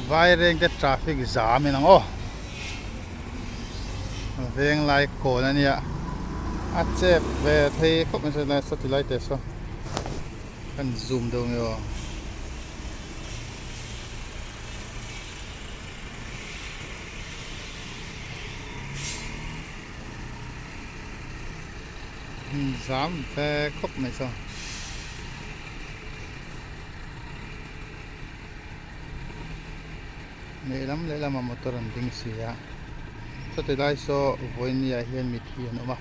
vai reng te traffic jam in ang o veng lai ko na nia a chep ve thei khop na sa satellite te so kan zoom do nge o jam ve khop na so le lam motor an ding sia satellite so voinia hian mi thian oma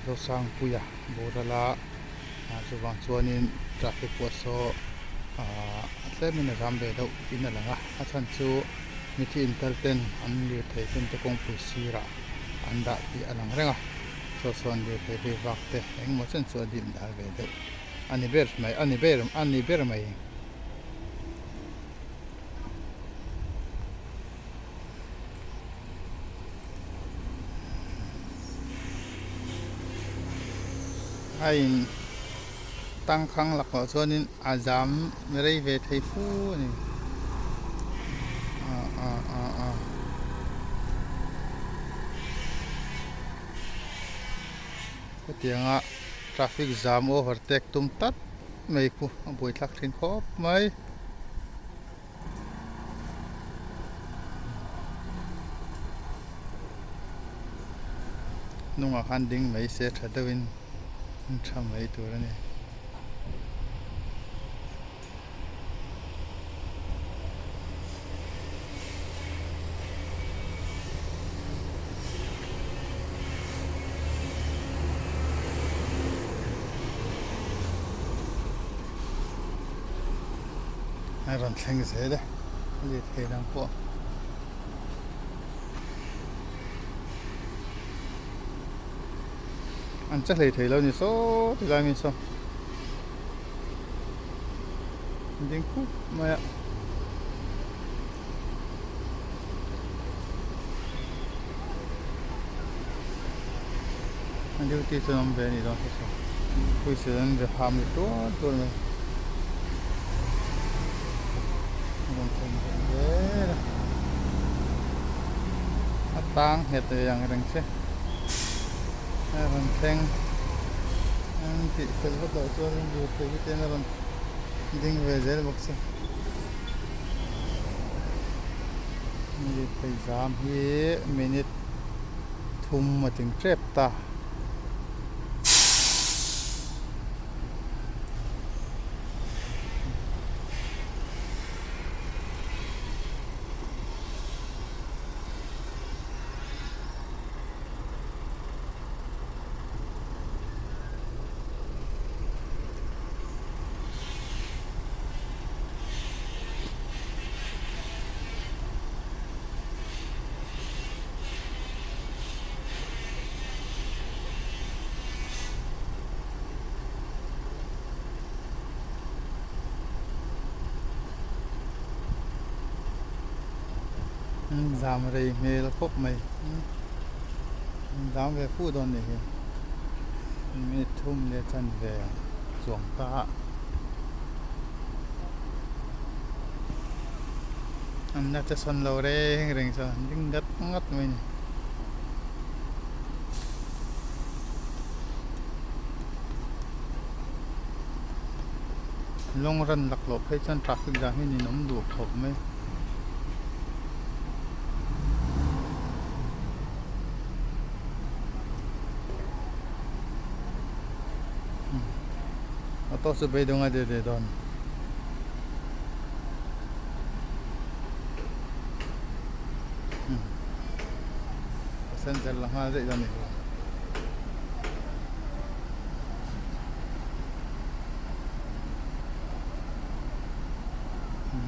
lo sang puya bodala chuwang chuanin traffic po so semina rambe do in langa a chan chu mi thi intelten an li thei ten te kong pu sira anda ti alang renga so son de pe vakte eng mo chen chu dim dal ve do ani ber mai ai tăng khang lạc vào cho nên giảm đây về thầy phu này cái tiếng traffic jam overtake tum tắt mấy phu buổi thắc trên khóp mấy nung mà khăn đinh mấy xe thật đâu in trăm mấy tuổi này ai còn thanh thế đấy gì thế đang qua anh chắc là thấy lâu như số thì làm như sao tiếng khúc mà ạ anh đi tìm cho nó về đi đó sao bây giờ anh về ham được tốt này còn không về tăng hết rồi yang đang xe còn thanh anh chị phải bắt đầu cho nên vừa tới cái tên là còn đinh về dễ bọc xe đi phải giảm hi minute thum mà tiếng trép ta giảm rồi mê là khóc mày giảm về phu đòn này mê thum để chân về ruộng ta anh đã cho xuân lâu đấy rình sao đinh đất ngất mình long rần lạc lộ hay chân traffic ra hay nhìn ống đuộc hộp mấy to su bay dong ade de don sen zel la ha dei dan ni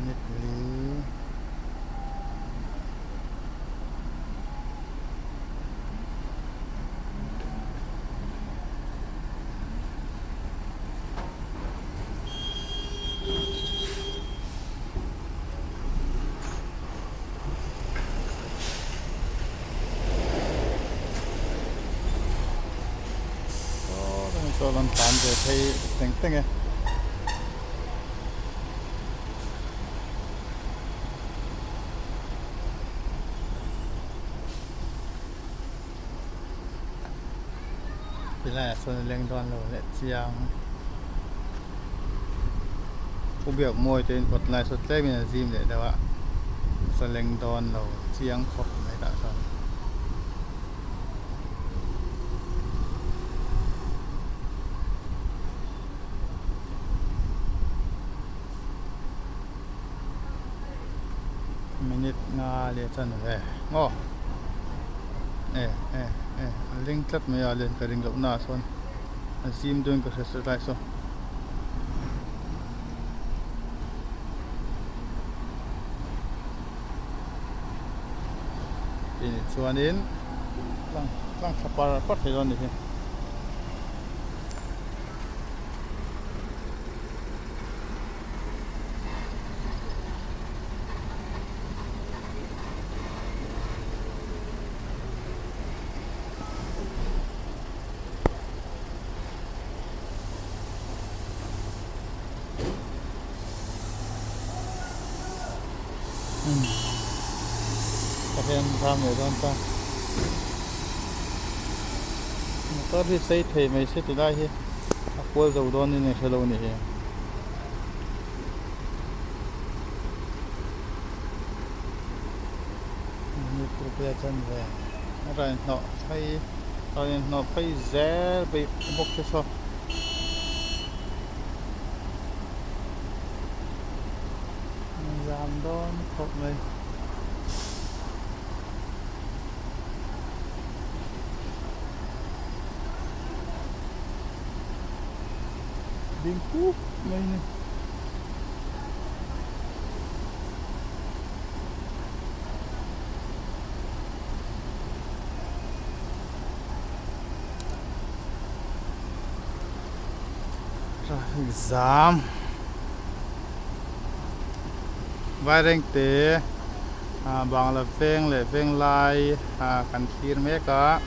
nit li cho lần tán về thấy tính tính là xuân lên đoan lầu lệ chiang khu biểu môi trên vật lại xuất lệ mình là gì để đâu ạ xuân lên đoan lầu chiang khóc này đã rồi minute nga le chân về ngô linh chất mấy lên cái ring lộng na xuân sim doing cái sự lại so ini chuanin tlang thapar pat theiron ni hiện tham người ta có thì xây thì mày sẽ từ đây hi qua dầu đòn như này lâu này như tụi bây chân về rồi nó phải rẻ bị bốc cho sao giảm đòn không này đinh cúp mấy này giảm vài rèn tế bằng là phèn lệ phèn lai cần khir mấy cả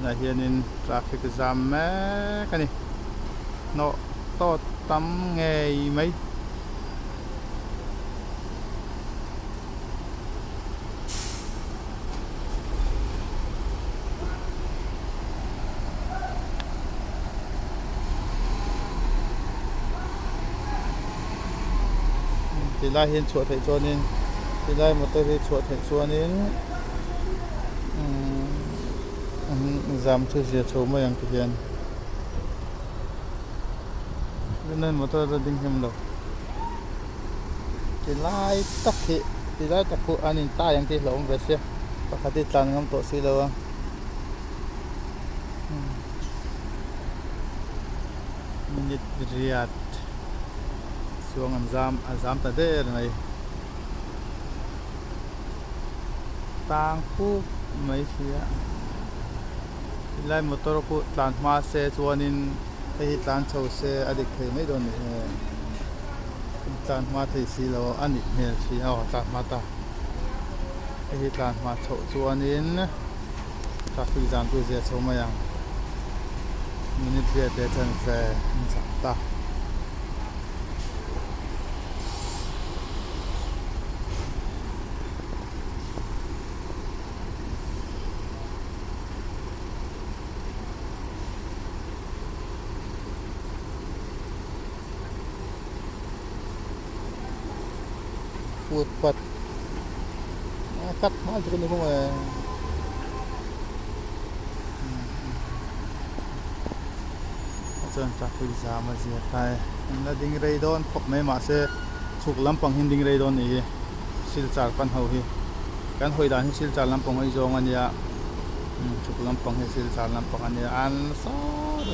là hiện in traffic jam mấy cái này nó to tắm nghe mấy thì lại hiện chuột thấy cho nên thì lại một tôi chuột thấy cho nên giảm chút gì số mấy anh thực hiện nên một tôi đinhhem đâu thì lại tắc phụ anh in ta yang thì lỏng về xe và khát đi tan ngắm tổ xí đâu minit riat xuống azam ta đây này tang phụ mấy xía thì lại một tôi phụ tan ma xe cho nên cái tan châu xe adik thấy mấy đồn này tan ma thấy xí lo anh ít nhiều xí tan ma ta cái tan ma châu cho nên ta phi gian tôi sẽ châu mà yang minute về để chân về ta phụt bật cắt mãi cho nên không phải chân ta phi ra mà gì tai là đinh rây đòn phọc mấy mà sẽ sụt lắm bằng hình đinh rây đòn này sil char pan hậu hi kan hoi dan sil char lắm bằng ấy zong anh ya sụt lắm bằng sil char lắm bằng anh ya an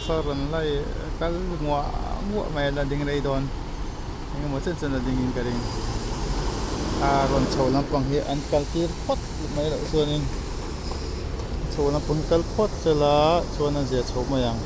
so ran lai kal mua mày là đinh rây đòn nhưng mà chân là đinh cái đinh ron chầu lắm bằng hi an kal tir phot mấy lại xuân in chầu lắm bằng kal phot sẽ là xuân anh sẽ chầu mà yang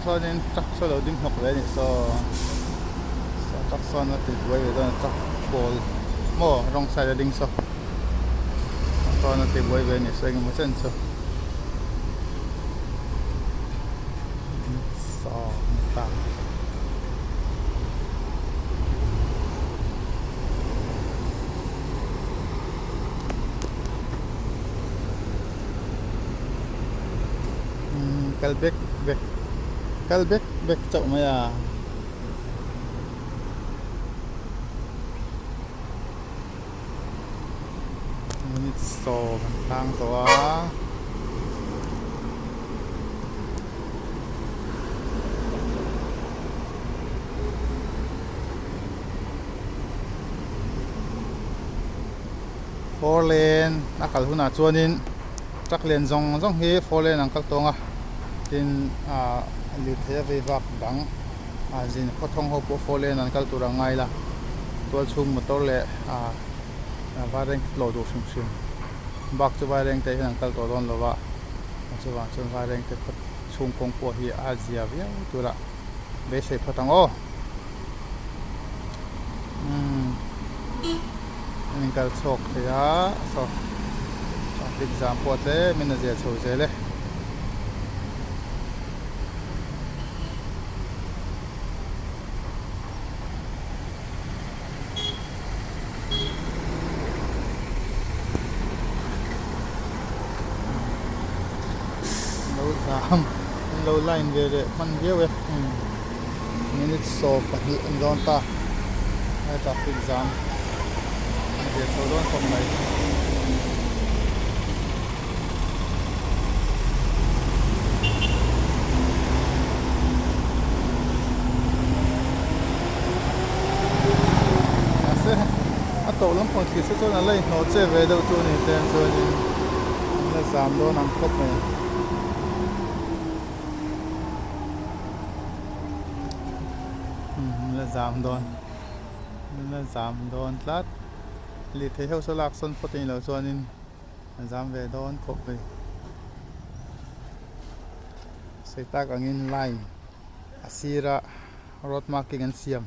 cho nên chắc sau đầu đinh học đấy thì so chắc son nó tuyệt vời rồi đó chắc ball mò rong sai là đinh so son nó tuyệt vời về này xoay một chân so so ta Kalbek bek Kalbek bek chậu mày à minute so tang to à four lane akal huna chuanin truck lane zong hi four lane ang kal tonga tin li thea ve vak dang jin khothong ho po four lane an kal tura ngai la tual chung motor le vareng lo do sim bak chu vareng te an kal to don lova chuwa chung vareng te chung kong po hi azia via tura be se phatang o mình cần chọc thì á so example thế mình là gì chụp thế đấy lâu line về để mình biết về minute so phải anh don ta hay ta exam để cho don không này tổ lắm còn chỉ số là lấy nó chơi về đâu chỗ này tên rồi là giảm đô nằm khóc này là giảm đòn lát lì thế theo số lạc xuân phát tình là cho nên giảm về đòn khóc về xây tác ở nghìn line asira road marking and siam